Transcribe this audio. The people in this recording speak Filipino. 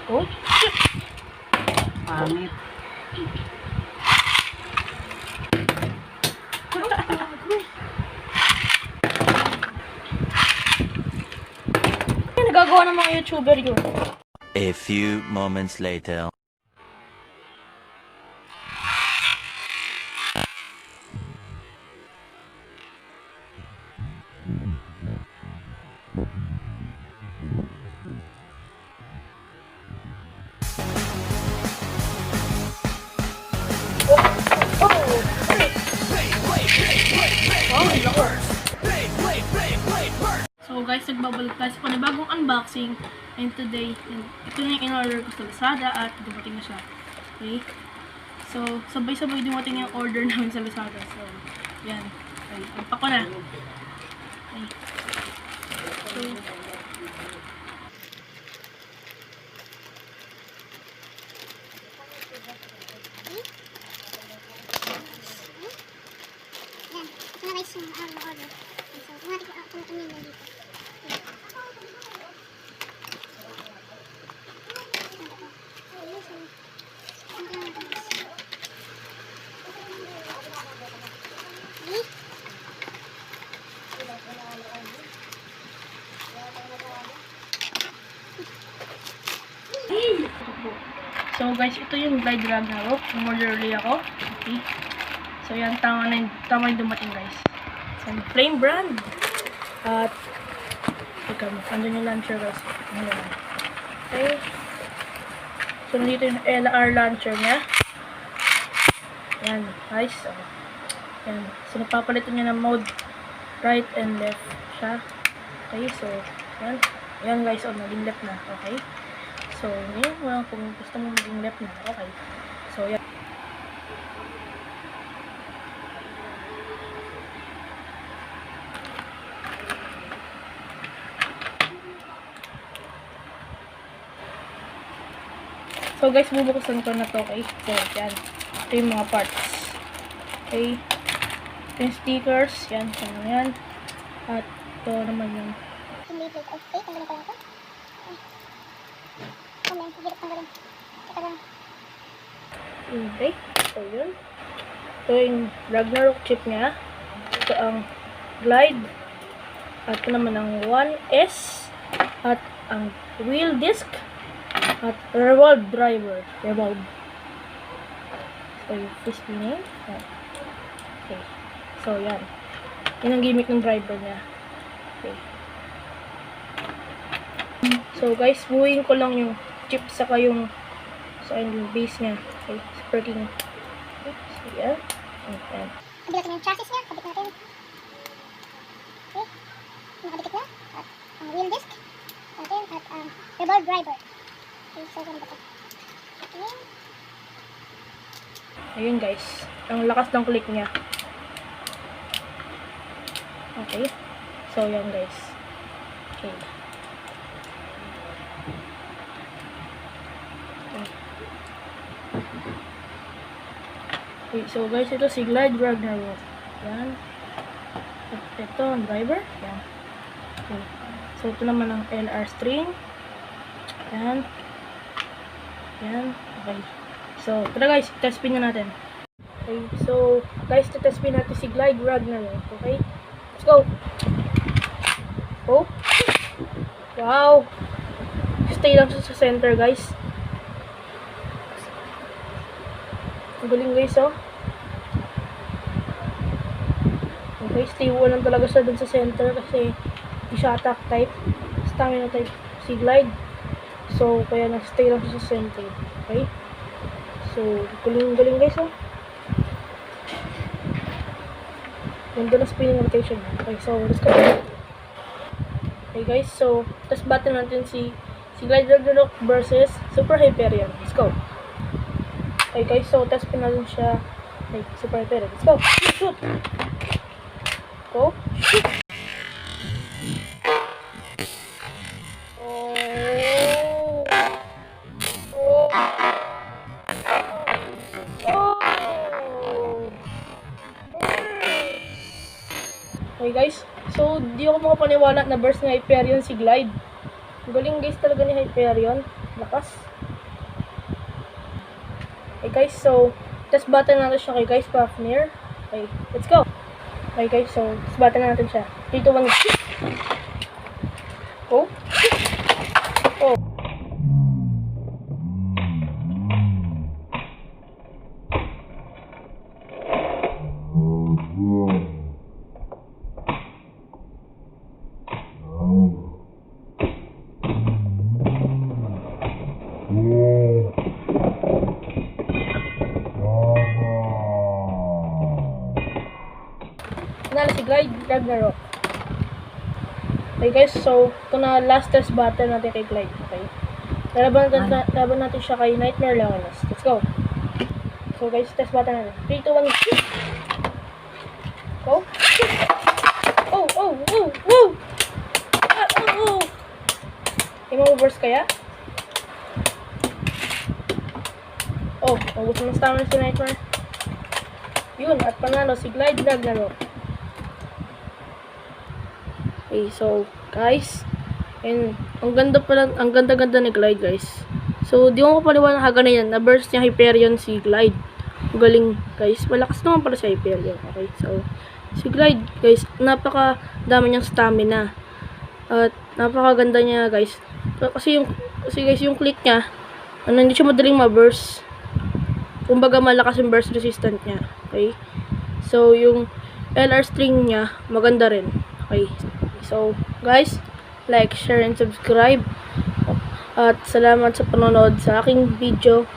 Oh, shit. Pangit. Nagagawa ng mga YouTuber yun. A few moments later. So guys, nagbabalik tayo sa panibagong unboxing. And today, ito na yung in-order ko sa Lazada at dumating na siya. Okay? So, sabay-sabay dumating yung order namin sa Lazada. So, yan. Okay, unpack ko na. Okay. So, So guys, ito yung Glide Ragnaruk. Umorder ulit ako. Okay. So yan, tama yung dumating guys. So, Flame brand. At, teka mo, andun yung launcher guys. Okay. So, nandito yung LR launcher niya. Yan, guys. So, yan. So, napapalitan niya ng mode right and left siya. Okay, so, yan. Yan guys, naging left na. Okay. So, yun, well, kung gusto mo maging left na, okay. So, yan. So, guys, bubuksan ko na to, okay. So, yan. Ito yung mga parts. Okay. Ito yung stickers. Yan, yan. At ito naman yung okay, tanggalin ko lang ito. okay. So, yun. Ito yung Ragnaruk chip niya. Ito ang Glide. At ito naman ang 1S. At ang wheel disc. At revolve driver. Revolve. So, yung crispy name. Okay. So, yan. Yan ang gimmick ng driver niya. Okay. So, guys, buuin ko lang yung chip saka yung base niya. Okay. Super king. Okay. So, yan. Okay. Kabila natin yung chassis niya. Kabit natin. Okay. Nakadikit na. At ang wheel disc natin. At ang revolve driver. Okay. So, ganito pa. Okay. Ayun guys. Ang lakas ng click niya. Okay. So, yan guys. Okay. Okay, so guys, ito si Glide Ragnaruk. Yan. At ito ang driver. Yan. Okay. So, ito naman ang LR string. Yan. Yan. Okay. So, tara guys, test spin na natin. Okay, so, guys, test spin natin si Glide Ragnaruk. Okay? Let's go! Oh! Wow! Stay lang sa center, guys. Ang galing guys, oh. Okay, stable lang talaga siya dun sa center kasi hindi siya attack type. Stamina type si Glide. So, kaya nag-stay lang siya sa center. Okay? So, galing guys, oh. Ganda na spinning rotation. Okay, so, let's go. Okay guys, so, test battle natin si Glide Ragnaruk versus Super Hyperion. Let's go. Okay guys, so test pin natin siya. Okay, Super Hyperion. Let's go. Shoot! Go. Shoot! Okay guys, so di ako makapaniwala na burst ng Hyperion si Glide. Galing guys talaga ni Hyperion. Lakas. Okay guys, so test battle natin siya kay Geist Fafnir. Okay, let's go. Okay guys, so test battle natin siya. 3, 2, 1, go. Oh. Nanalo si Ragnaruk. Okay guys, so ito na last test battle natin kay Glide. Okay. Laban natin siya kay Nightmare Longinus. Let's go. So guys, test battle natin. 3, 2, 1, go. Oh, oh, oh, oh! Ah, oh, oh! I-reverse kaya? Oh, ubus ng stamina si Nightmare. Yun, at panalo si Glide Ragnarok. Okay, so guys, and ang ganda ni Glide guys. So di ko paliwanag na yan, na-burst niya Hyperion si Glide. Galing guys, malakas naman pala si Hyperion. Okay, so si Glide guys, napaka dami niyang stamina. At napakaganda niya guys. Kasi guys, yung click niya, hindi siya madaling ma-burst. Kumbaga malakas yung burst resistant niya. Okay, so yung LR string niya maganda rin. Okay, so guys, like, share, and subscribe. At salamat sa panonood sa aking video.